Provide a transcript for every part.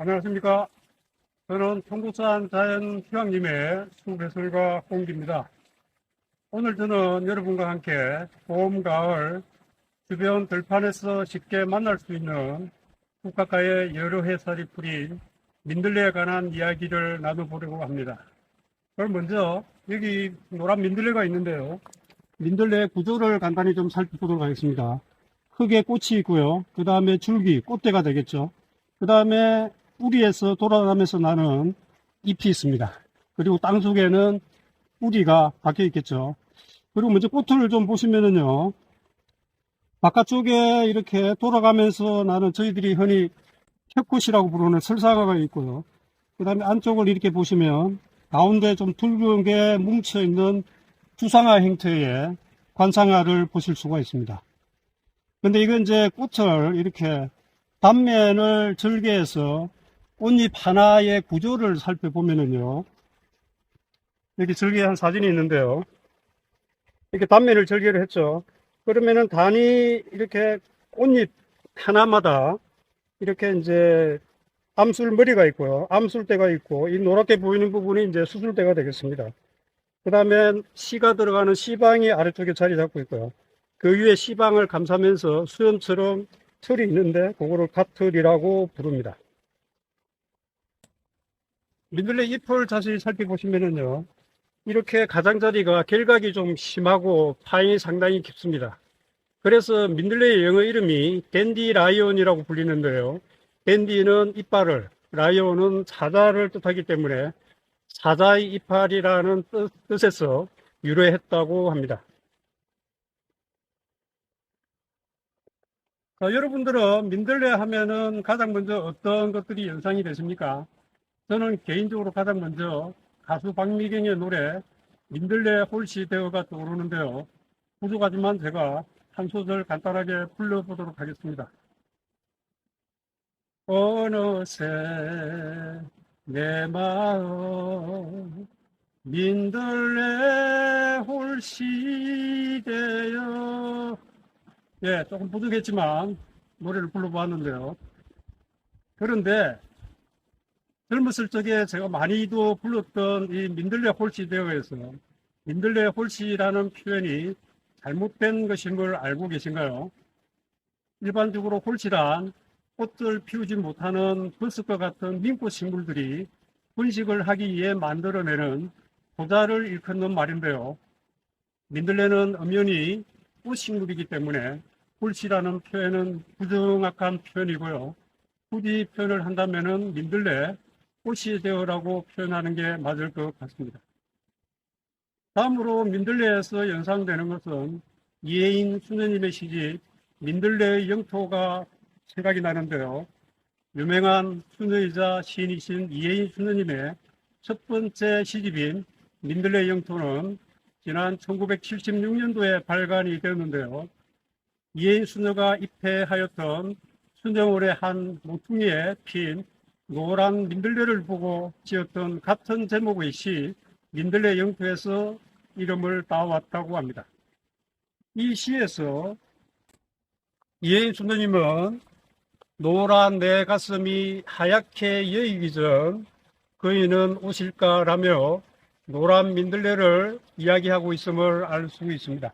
안녕하십니까. 저는 청국산 자연휴양림의 수배설가 홍기입니다. 오늘 저는 여러분과 함께 봄, 가을 주변 들판에서 쉽게 만날 수 있는 국가가의 여러 해살이 풀인 민들레에 관한 이야기를 나눠보려고 합니다. 그럼 먼저 여기 노란 민들레가 있는데요. 민들레 구조를 간단히 좀 살펴보도록 하겠습니다. 크게 꽃이 있고요. 그 다음에 줄기, 꽃대가 되겠죠. 그 다음에 뿌리에서 돌아가면서 나는 잎이 있습니다. 그리고 땅 속에는 뿌리가 박혀 있겠죠. 그리고 먼저 꽃을 좀 보시면은요. 바깥쪽에 이렇게 돌아가면서 나는 저희들이 흔히 캡꽃이라고 부르는 설사과가 있고요. 그 다음에 안쪽을 이렇게 보시면 가운데 좀 둥근 게 뭉쳐있는 주상화 형태의 관상화를 보실 수가 있습니다. 근데 이건 이제 꽃을 이렇게 단면을 절개해서 꽃잎 하나의 구조를 살펴보면은요. 여기 절개한 사진이 있는데요. 이렇게 단면을 절개를 했죠. 그러면은 단위 이렇게 꽃잎 하나마다 이렇게 이제 암술머리가 있고요. 암술대가 있고, 이 노랗게 보이는 부분이 이제 수술대가 되겠습니다. 그 다음에 씨가 들어가는 씨방이 아래쪽에 자리 잡고 있고요. 그 위에 씨방을 감싸면서 수염처럼 털이 있는데 그거를 갓털이라고 부릅니다. 민들레 잎을 자세히 살펴보시면은요. 이렇게 가장자리가 결각이 좀 심하고 파인이 상당히 깊습니다. 그래서 민들레의 영어 이름이 댄디라이온이라고 불리는데요. 댄디는 이빨을, 라이온은 사자를 뜻하기 때문에 사자의 이빨이라는 뜻에서 유래했다고 합니다. 여러분들은 민들레 하면은 가장 먼저 어떤 것들이 연상이 되십니까? 저는 개인적으로 가장 먼저 가수 박미경의 노래 민들레 홀씨 되어가 떠오르는데요. 부족하지만 제가 한 소절 간단하게 불러보도록 하겠습니다. 어느새 내 마음 민들레 홀씨 되어, 예, 조금 부족했지만 노래를 불러보았는데요. 그런데 젊었을 적에 제가 많이도 불렀던 이 민들레 홀씨 되어에서 민들레 홀씨라는 표현이 잘못된 것인 걸 알고 계신가요? 일반적으로 홀씨란 꽃을 피우지 못하는 버섯과 같은 민꽃 식물들이 번식을 하기 위해 만들어내는 보자를 일컫는 말인데요. 민들레는 엄연히 꽃식물이기 때문에 홀씨라는 표현은 부정확한 표현이고요. 굳이 표현을 한다면 민들레 꽃이 되어라고 표현하는 게 맞을 것 같습니다. 다음으로 민들레에서 연상되는 것은 이혜인 수녀님의 시집 민들레의 영토가 생각이 나는데요. 유명한 수녀이자 시인이신 이혜인 수녀님의 첫 번째 시집인 민들레 영토는 지난 1976년도에 발간이 되었는데요. 이혜인 수녀가 입회하였던 순정월의 한 모퉁이에 핀 노란 민들레를 보고 지었던 같은 제목의 시 민들레 영토에서 이름을 따왔다고 합니다. 이 시에서 이혜인 수녀님은 노란 내 가슴이 하얗게 여이기 전 그이는 오실까라며 노란 민들레를 이야기하고 있음을 알 수 있습니다.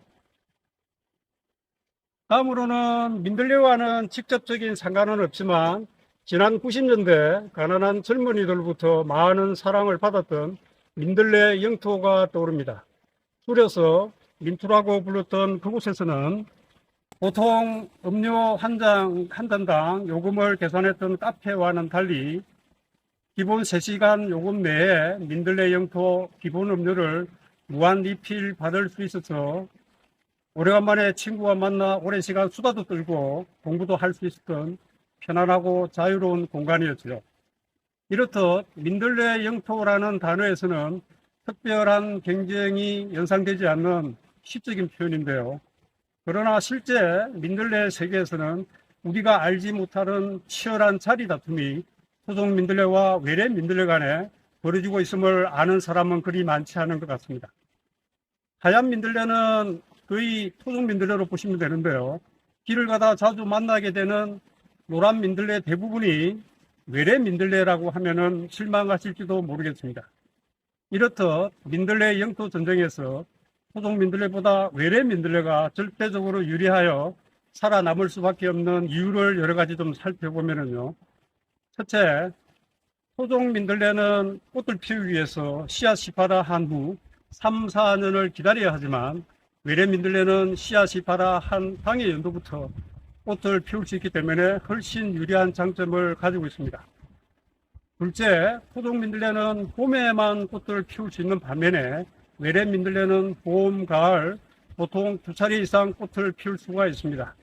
다음으로는 민들레와는 직접적인 상관은 없지만 지난 90년대 가난한 젊은이들부터 많은 사랑을 받았던 민들레 영토가 떠오릅니다. 줄여서 민투라고 불렀던 그곳에서는 보통 음료 한 잔당 요금을 계산했던 카페와는 달리 기본 3시간 요금 내에 민들레 영토 기본 음료를 무한 리필 받을 수 있어서 오래간만에 친구와 만나 오랜 시간 수다도 떨고 공부도 할 수 있었던 편안하고 자유로운 공간이었죠. 이렇듯 민들레 영토라는 단어에서는 특별한 경쟁이 연상되지 않는 시적인 표현인데요. 그러나 실제 민들레 세계에서는 우리가 알지 못하는 치열한 자리 다툼이 토종 민들레와 외래 민들레 간에 벌어지고 있음을 아는 사람은 그리 많지 않은 것 같습니다. 하얀 민들레는 거의 토종 민들레로 보시면 되는데요. 길을 가다 자주 만나게 되는 노란 민들레 대부분이 외래 민들레라고 하면은 실망하실지도 모르겠습니다. 이렇듯 민들레 영토 전쟁에서 토종 민들레보다 외래 민들레가 절대적으로 유리하여 살아남을 수밖에 없는 이유를 여러 가지 좀 살펴보면요. 첫째, 토종 민들레는 꽃을 피우기 위해서 씨앗이 발아한 후 3, 4년을 기다려야 하지만 외래 민들레는 씨앗이 발아한 당의 연도부터 꽃을 피울 수 있기 때문에 훨씬 유리한 장점을 가지고 있습니다. 둘째, 토종 민들레는 봄에만 꽃을 피울 수 있는 반면에 외래 민들레는 봄, 가을 보통 2차례 이상 꽃을 피울 수가 있습니다.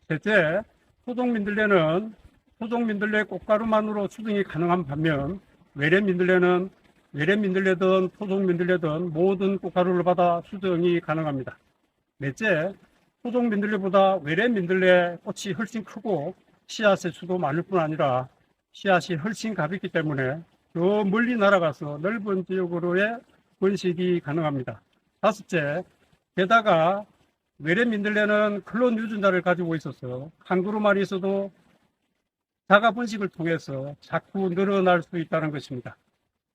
셋째, 토종 민들레는 토종 민들레 꽃가루만으로 수정이 가능한 반면 외래 민들레든 토종 민들레든 모든 꽃가루를 받아 수정이 가능합니다. 넷째, 토종 민들레보다 외래 민들레 꽃이 훨씬 크고 씨앗의 수도 많을 뿐 아니라 씨앗이 훨씬 가볍기 때문에 저 멀리 날아가서 넓은 지역으로의 번식이 가능합니다. 다섯째, 게다가 외래 민들레는 클론 유전자를 가지고 있어서 한 그루만 있어도 자가 번식을 통해서 자꾸 늘어날 수 있다는 것입니다.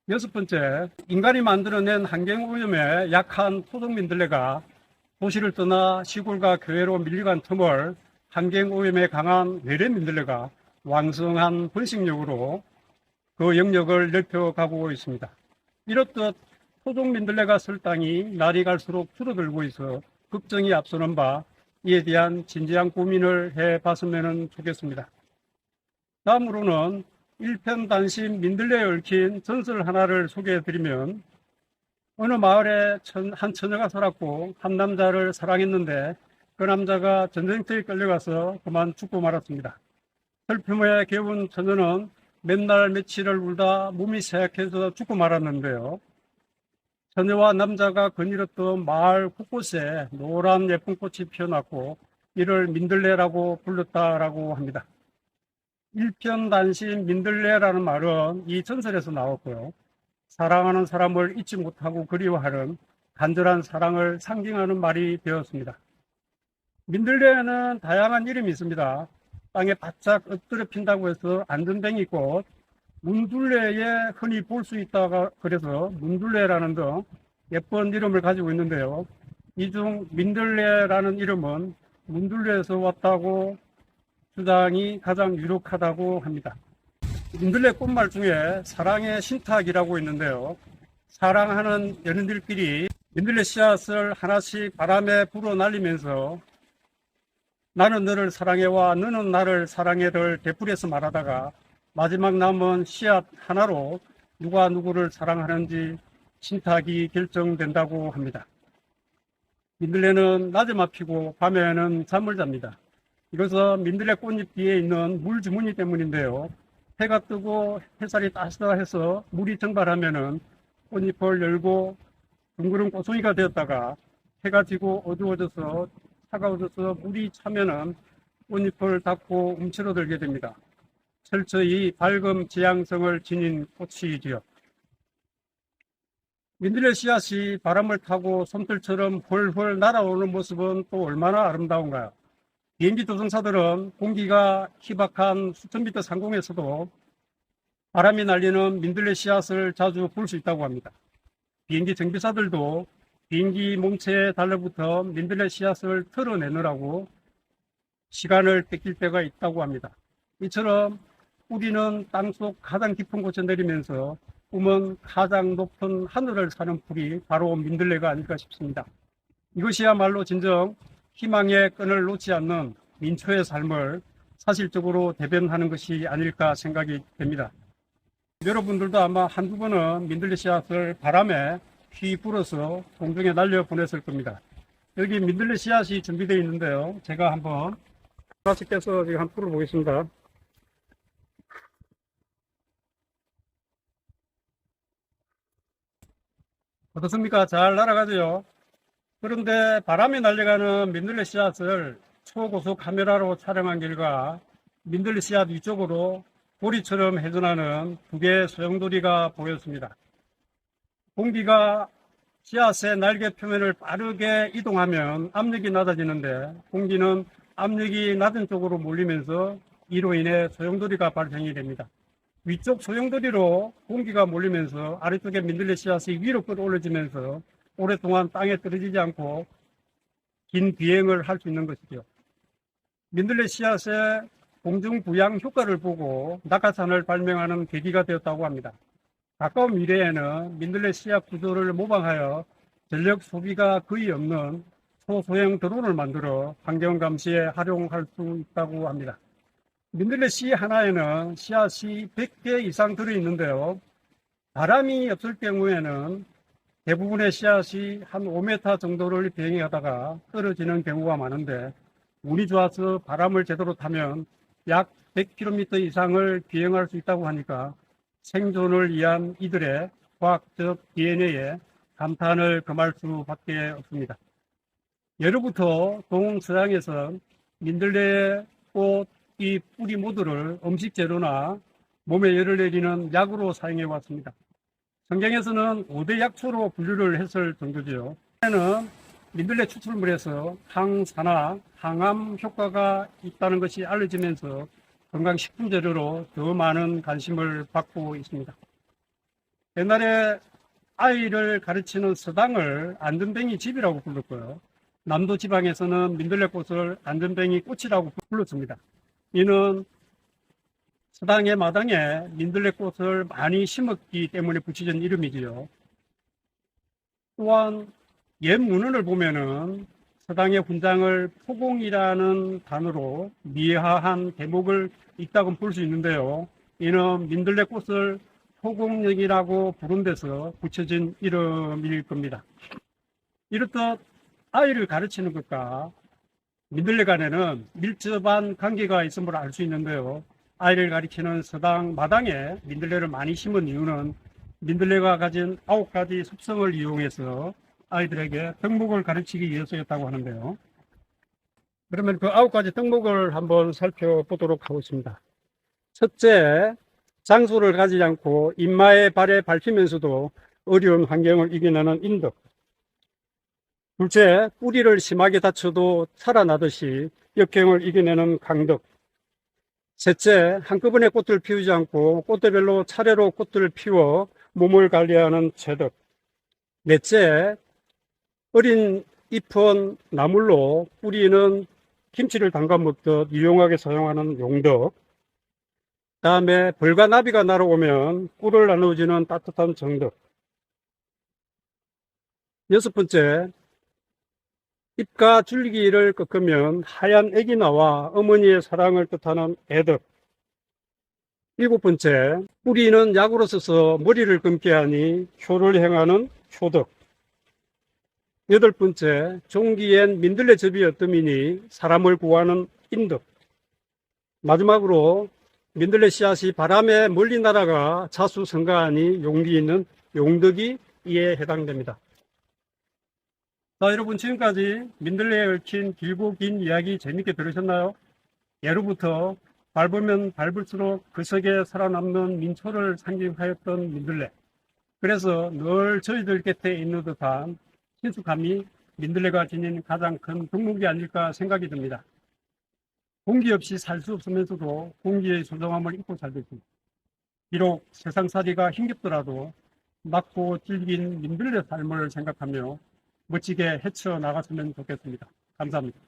여섯 번째, 인간이 만들어낸 환경오염에 약한 토종 민들레가 도시를 떠나 시골과 교외로 밀려간 틈을 환경오염에 강한 외래 민들레가 왕성한 번식력으로 그 영역을 넓혀가고 있습니다. 이렇듯 토종 민들레가 쓸 땅이 날이 갈수록 줄어들고 있어 걱정이 앞서는 바 이에 대한 진지한 고민을 해봤으면 좋겠습니다. 다음으로는 일편단심 민들레에 얽힌 전설 하나를 소개해드리면 어느 마을에 한 처녀가 살았고 한 남자를 사랑했는데 그 남자가 전쟁터에 끌려가서 그만 죽고 말았습니다. 슬픔에 겨운 처녀는 맨날 며칠을 울다 몸이 쇠약해서 죽고 말았는데요. 처녀와 남자가 거닐었던 마을 곳곳에 노란 예쁜 꽃이 피어났고 이를 민들레라고 불렀다라고 합니다. 일편단심 민들레라는 말은 이 전설에서 나왔고요. 사랑하는 사람을 잊지 못하고 그리워하는 간절한 사랑을 상징하는 말이 되었습니다. 민들레에는 다양한 이름이 있습니다. 땅에 바짝 엎드려 핀다고 해서 안전뱅이 꽃, 문둘레에 흔히 볼 수 있다가 그래서 문둘레라는 등 예쁜 이름을 가지고 있는데요. 이 중 민들레라는 이름은 문둘레에서 왔다고 주장이 가장 유력하다고 합니다. 민들레 꽃말 중에 사랑의 신탁이라고 있는데요. 사랑하는 연인들끼리 민들레 씨앗을 하나씩 바람에 불어 날리면서 나는 너를 사랑해와 너는 나를 사랑해를 되풀이해서 말하다가 마지막 남은 씨앗 하나로 누가 누구를 사랑하는지 신탁이 결정된다고 합니다. 민들레는 낮에만 피고 밤에는 잠을 잡니다. 이것은 민들레 꽃잎 뒤에 있는 물 주머니 때문인데요. 해가 뜨고 햇살이 따스해서 물이 증발하면은 꽃잎을 열고 둥그런 꽃송이가 되었다가 해가 지고 어두워져서 차가워져서 물이 차면은 꽃잎을 닫고 움츠러들게 됩니다. 철저히 밝음 지향성을 지닌 꽃이지요. 민들레 씨앗이 바람을 타고 솜털처럼 훨훨 날아오는 모습은 또 얼마나 아름다운가요? 비행기 조종사들은 공기가 희박한 수천 미터 상공에서도 바람이 날리는 민들레 씨앗을 자주 볼 수 있다고 합니다. 비행기 정비사들도 비행기 몸체에 달라붙어 민들레 씨앗을 털어내느라고 시간을 뺏길 때가 있다고 합니다. 이처럼 뿌리는 땅속 가장 깊은 곳에 내리면서 꿈은 가장 높은 하늘을 사는 풀이 바로 민들레가 아닐까 싶습니다. 이것이야말로 진정 희망의 끈을 놓지 않는 민초의 삶을 사실적으로 대변하는 것이 아닐까 생각이 됩니다. 여러분들도 아마 한두 번은 민들레 씨앗을 바람에 휘 불어서 공중에 날려보냈을 겁니다. 여기 민들레 씨앗이 준비되어 있는데요. 제가 한번 하나씩 떼서 지금 한번 풀어보겠습니다. 어떻습니까? 잘 날아가죠? 그런데 바람이 날려가는 민들레 씨앗을 초고속 카메라로 촬영한 결과 민들레 씨앗 위쪽으로 고리처럼 회전하는 두 개의 소용돌이가 보였습니다. 공기가 씨앗의 날개 표면을 빠르게 이동하면 압력이 낮아지는데 공기는 압력이 낮은 쪽으로 몰리면서 이로 인해 소용돌이가 발생이 됩니다. 위쪽 소용돌이로 공기가 몰리면서 아래쪽에 민들레 씨앗이 위로 끌어올려지면서 오랫동안 땅에 떨어지지 않고 긴 비행을 할 수 있는 것이죠. 민들레 씨앗의 공중부양 효과를 보고 낙하산을 발명하는 계기가 되었다고 합니다. 가까운 미래에는 민들레 씨앗 구조를 모방하여 전력 소비가 거의 없는 초소형 드론을 만들어 환경 감시에 활용할 수 있다고 합니다. 민들레 씨 하나에는 씨앗이 100개 이상 들어있는데요. 바람이 없을 경우에는 대부분의 씨앗이 한 5m 정도를 비행하다가 떨어지는 경우가 많은데 운이 좋아서 바람을 제대로 타면 약 100km 이상을 비행할 수 있다고 하니까 생존을 위한 이들의 과학적 DNA에 감탄을 금할 수밖에 없습니다. 예로부터 동서양에서 민들레 꽃이 뿌리 모두를 음식 재료나 몸에 열을 내리는 약으로 사용해 왔습니다. 성경에서는 5대 약초로 분류를 했을 정도지요. 는 민들레 추출물에서 항산화, 항암 효과가 있다는 것이 알려지면서 건강식품 재료로 더 많은 관심을 받고 있습니다. 옛날에 아이를 가르치는 서당을 안전뱅이 집이라고 불렀고요. 남도 지방에서는 민들레꽃을 안전뱅이 꽃이라고 불렀습니다. 이는 서당의 마당에 민들레꽃을 많이 심었기 때문에 붙여진 이름이지요. 또한 옛 문헌을 보면은 서당의 훈장을 포공이라는 단어로 미화한 대목을 있다고 볼 수 있는데요. 이는 민들레꽃을 포공령이라고 부른 데서 붙여진 이름일 겁니다. 이렇듯 아이를 가르치는 것과 민들레 간에는 밀접한 관계가 있음을 알 수 있는데요. 아이를 가르치는 서당 마당에 민들레를 많이 심은 이유는 민들레가 가진 9가지 습성을 이용해서 아이들에게 덕목을 가르치기 위해서였다고 하는데요. 그러면 그 9가지 덕목을 한번 살펴보도록 하겠습니다. 첫째, 장소를 가지지 않고 인마에 발에 밟히면서도 어려운 환경을 이겨내는 인덕. 둘째, 뿌리를 심하게 다쳐도 살아나듯이 역경을 이겨내는 강덕. 셋째, 한꺼번에 꽃을 피우지 않고 꽃대별로 차례로 꽃들을 피워 몸을 관리하는 채덕. 넷째, 어린 잎은 나물로 뿌리는 김치를 담가 먹듯 유용하게 사용하는 용덕. 다음에 벌과 나비가 날아오면 꿀을 나누어주는 따뜻한 정덕. 여섯 번째, 잎과 줄기를 꺾으면 하얀 액이 나와 어머니의 사랑을 뜻하는 애덕. 일곱 번째, 뿌리는 약으로 써서 머리를 감게 하니 효를 행하는 효덕. 여덟 번째, 종기엔 민들레 접이 어뜸이니 사람을 구하는 인덕. 마지막으로 민들레 씨앗이 바람에 멀리 날아가 자수성가하니 용기 있는 용덕이 이에 해당됩니다. 자, 여러분 지금까지 민들레에 얽힌 길고 긴 이야기 재밌게 들으셨나요? 예로부터 밟으면 밟을수록 그 속에 살아남는 민초를 상징하였던 민들레. 그래서 늘 저희들 곁에 있는 듯한 친숙함이 민들레가 지닌 가장 큰 덕목이 아닐까 생각이 듭니다. 공기 없이 살 수 없으면서도 공기의 소중함을 잊고 살고 있습니다. 비록 세상살이가 힘겹더라도 낮고 질긴 민들레 삶을 생각하며 멋지게 헤쳐나갔으면 좋겠습니다. 감사합니다.